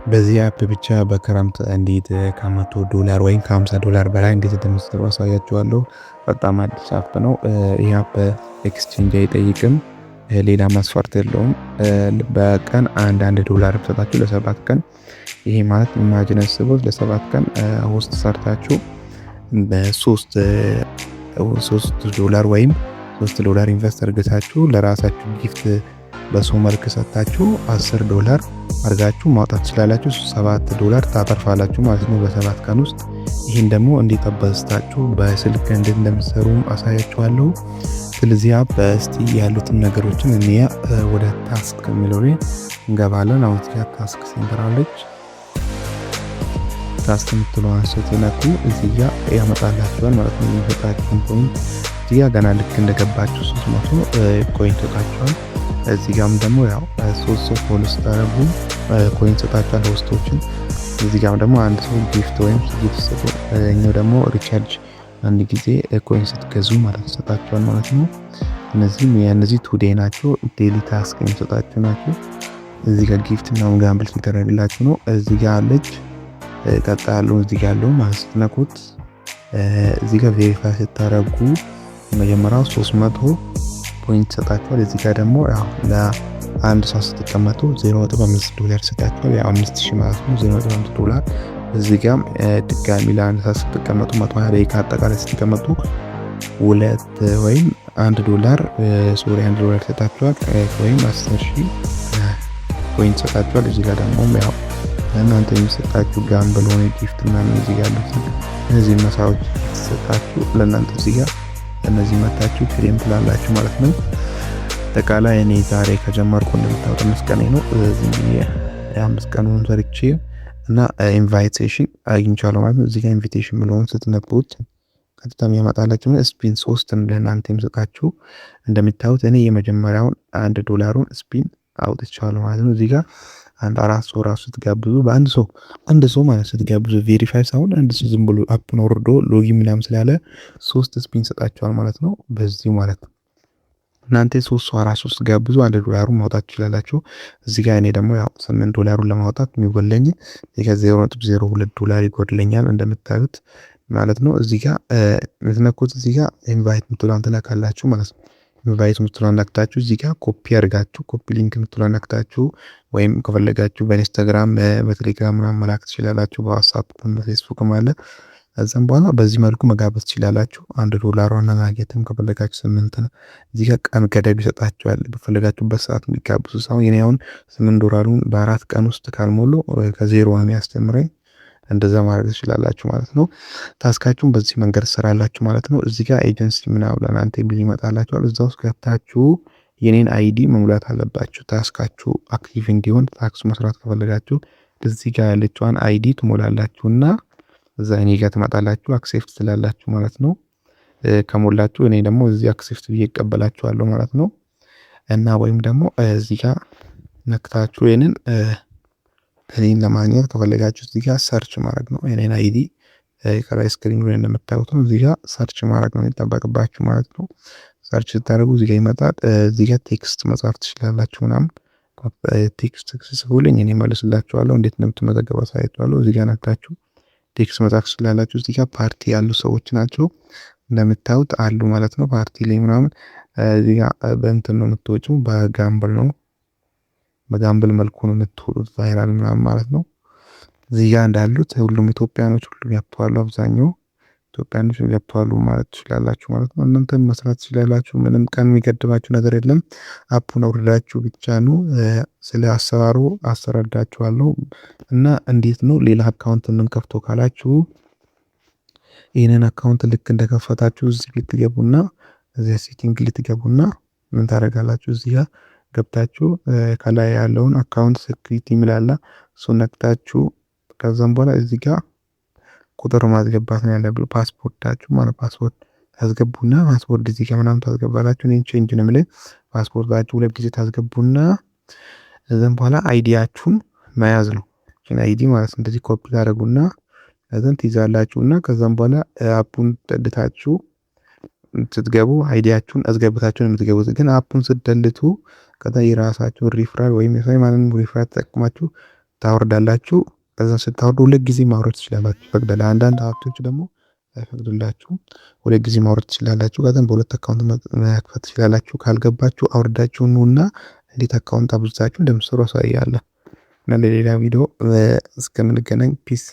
በዚህ አፕ ብቻ በክረምት እንዴት $100 ወይም $50 በላይ እንዴት እንደምትሰሩ አሳያችኋለሁ። በጣም አዲስ አፕ ነው። ይህ አፕ ኤክስቼንጅ አይጠይቅም፣ ሌላ መስፈርት የለውም። በቀን አንድ ዶላር ብሰጣችሁ ለ7 ቀን፣ ይሄ ማለት ኢማጂን አስቡት፣ ለ7 ቀን ውስጥ ሰርታችሁ $3 ወይም $3 ኢንቨስት አድርጋችሁ ለራሳችሁ ጊፍት በሰው መልክ ሰጣችሁ $10 አርጋችሁ ማውጣት ትችላላችሁ። $7 ታተርፋላችሁ ማለት ነው በ7 ቀን ውስጥ። ይህን ደግሞ እንዲጠበስታችሁ በስልክ እንዴት እንደምትሰሩ አሳያችኋለሁ። ስለዚህ አፕ እስቲ ያሉትን ነገሮችን እንያ። ወደ ታስክ የሚለው ላይ እንገባለን። አሁን እዚህ ታስክ ሴንተር አለች። ታስክ የምትለዋን ስትነኩ እዚህ ጋር ያመጣላችኋል ማለት ነው። የሚሰጣችሁን ፖይንት እዚህ ጋር ገና ልክ እንደገባችሁ 300 ኮይን ይሰጣችኋል። እዚህ ጋርም ደግሞ ያው 3 ፎሎ ስታረጉ ኮይን ሰጣችኋል ሆስቶችን። እዚህ ጋርም ደግሞ አንድ ሰው ጊፍት ወይም ጊፍት ሰጡ። እኛው ደግሞ ሪቻርጅ አንድ ጊዜ ኮይን ስትገዙ ማለት ሰጣችኋል ማለት ነው። እነዚህ ቱዴ ናቸው፣ ዴሊ ታስክ የሚሰጣችሁ ናቸው። እዚህ ጋር ጊፍት እና ጋምብል ሲደረግላችሁ ነው። እዚህ ጋር አለች ቀጣ ያለው እዚህ ጋር ያለው ማለት ስትነኩት እዚህ ጋር ቬሪፋይ ስታረጉ መጀመሪያው 300 ፖይንት ሰጣችኋል። እዚህ ጋር ደግሞ ያው ለአንድ ሰዓት ስትቀመጡ $0.5 ሰጣችኋል። ያው 5000 ማለት ነው $0.5። እዚህ ጋር ድጋሚ ለአንድ ሰዓት ስትቀመጡ 120 ደቂቃ አጠቃላይ ስትቀመጡ $2 ወይም $1 $1 ሰጣችኋል ወይም 10000 ፖይንት ሰጣችኋል። እዚህ ጋር ደግሞ ያው እናንተ የሚሰጣችሁ ጋምብል ሆነ ጊፍት እና እዚህ ጋር ያሉት እነዚህ መሳዎች ተሰጣችሁ ለእናንተ እዚህ ጋር እነዚህ መታችሁ ክሬም ትላላችሁ ማለት ነው። አጠቃላይ እኔ ዛሬ ከጀመርኩ እንደምታውቁ 5 ቀኔ ነው። እዚህ የ5 ቀኑን ሰርቼ እና ኢንቫይቴሽን አግኝቻለሁ ማለት ነው። እዚህ ጋር ኢንቪቴሽን ብለውን ስትነኩት ቀጥታ የሚያመጣላችሁ ስፒን 3 ለእናንተ የሚሰጣችሁ። እንደምታዩት እኔ የመጀመሪያውን $1 ስፒን አውጥቻለሁ ማለት ነው። እዚህ ጋር አንድ 4 ሰው ራሱ ስትጋብዙ አንድ ሰው ማለት ስትጋብዙ ቬሪፋይ ሳይሆን አንድ ሰው ዝም ብሎ አፕን ወርዶ ሎጊን ምናምን ስላለ 3 ስፒን ሰጣችኋል ማለት ነው። በዚህ ማለት ነው እናንተ 3 ሰው 4 ሰው ስትጋብዙ $1 ማውጣት ትችላላችሁ። እዚህ ጋር እኔ ደግሞ ያው $8 ለማውጣት የሚጎለኝ $0.02 ይጎድለኛል እንደምታዩት ማለት ነው። እዚህ ጋር የምትነኩት እዚህ ጋር ኢንቫይት ምትሏን ትነካላችሁ ማለት ነው። ኢንቫይት ምትሏን ነክታችሁ እዚህ ጋር ኮፒ አድርጋችሁ ኮፒ ሊንክ ምትሏን ነክታችሁ ወይም ከፈለጋችሁ በኢንስታግራም በቴሌግራም ምናምን መላክ ትችላላችሁ። በዋትስአፕ በፌስቡክ ማለት እዛም በኋላ በዚህ መልኩ መጋበዝ ትችላላችሁ። $1 ማግኘትም ከፈለጋችሁ 8 ነው። እዚህ ጋር ቀን ገደብ ይሰጣችኋል። በፈለጋችሁበት ሰዓት እንዲጋብዙ ሳይሆን የኔ አሁን $8 በ4 ቀን ውስጥ ካልሞሉ ከዜሮ ነው የሚያስተምረኝ። እንደዛ ማድረግ ትችላላችሁ ማለት ነው። ታስካችሁን በዚህ መንገድ ትሰራላችሁ ማለት ነው። እዚህ ጋር ኤጀንሲ ምናምን ለእናንተ ቢል ይመጣላችኋል። እዛ ውስጥ ገብታችሁ የኔን አይዲ መሙላት አለባችሁ። ታስካችሁ አክቲቭ እንዲሆን ታክስ መስራት ከፈለጋችሁ እዚህ ጋር ያለችዋን አይዲ ትሞላላችሁና እዛ እኔ ጋር ትመጣላችሁ። አክሴፕት ትላላችሁ ማለት ነው። ከሞላችሁ እኔ ደግሞ እዚህ አክሴፕት ብዬ እቀበላችኋለሁ ማለት ነው። እና ወይም ደግሞ እዚህ ጋር ነክታችሁ ይሄንን እኔን ለማግኘት ከፈለጋችሁ እዚህ ጋር ሰርች ማድረግ ነው። የኔን አይዲ ከላይ ስክሪን ላይ እንደምታዩት ነው። እዚህ ጋር ሰርች ማድረግ ነው የሚጠበቅባችሁ ማለት ነው። ሰርች ስታደርጉ እዚህ ጋር ይመጣል። እዚህ ጋር ቴክስት መጻፍ ትችላላችሁ ምናምን። ቴክስት ጽፉልኝ እኔ መልስላችኋለሁ። እንዴት እንደምትመዘገቡ አሳያችኋለሁ። እዚህ ጋር ነክታችሁ ቴክስት መጻፍ ትችላላችሁ። እዚህ ጋር ፓርቲ ያሉ ሰዎች ናቸው እንደምታዩት አሉ ማለት ነው። ፓርቲ ላይ ምናምን እዚህ ጋር በእንትን ነው የምትወጪው፣ በጋምብል ነው በጋምብል መልኩ ነው የምትወጡት፣ ቫይራል ምናምን ማለት ነው። እዚህ ጋር እንዳሉት ሁሉም ኢትዮጵያኖች ሁሉም ያጥቷሉ፣ አብዛኛው ኢትዮጵያኖች ያጥቷሉ ማለት ትችላላችሁ ማለት ነው። እናንተም መስራት ትችላላችሁ። ምንም ቀን የሚገድባችሁ ነገር የለም። አፑን አውርዳችሁ ብቻ ነው። ስለ አሰራሩ አስረዳችኋለሁ እና እንዴት ነው ሌላ አካውንት የምንከፍተው ካላችሁ ይህንን አካውንት ልክ እንደከፈታችሁ እዚህ ልትገቡና እዚህ ሴቲንግ ልትገቡና ምን ታደርጋላችሁ እዚህ ጋር ገብታችሁ ከላይ ያለውን አካውንት ሴኩሪቲ የሚላላ እሱን ነክታችሁ ከዛም በኋላ እዚህ ጋር ቁጥር ማስገባት ነው ያለብን። ፓስፖርታችሁ ማለት ፓስፖርት ታስገቡና ፓስፖርት እዚህ ጋር ምናምን ታስገባላችሁ። እኔ ቼንጅ ነው የምልህ። ፓስፖርታችሁ 2 ጊዜ ታስገቡና ከዛም በኋላ አይዲያችሁን መያዝ ነው። እቺን አይዲ ማለት እንደዚህ ኮፒ ታደርጉና ከዛም ትይዛላችሁና ከዛም በኋላ አፑን ተደታችሁ ስትገቡ አይዲያችሁን አስገብታችሁ ነው የምትገቡት። ግን አፑን ስትደልቱ ከዛ የራሳችሁን ሪፍራል ወይም የሳይማንን ሪፍራል ተጠቅማችሁ ታወርዳላችሁ። ከዛ ስታወርዱ ሁለት ጊዜ ማውረድ ትችላላችሁ ይፈቅዳል። አንዳንድ አፕቶች ደግሞ አይፈቅዱላችሁም። ሁለት ጊዜ ማውረድ ትችላላችሁ። ከዛም በሁለት አካውንት መክፈት ትችላላችሁ። ካልገባችሁ አውርዳችሁ ኑና እንዴት አካውንት አብዝታችሁ እንደምትሰሩ አሳያለሁ። እና ለሌላ ቪዲዮ እስከምንገናኝ ፒስ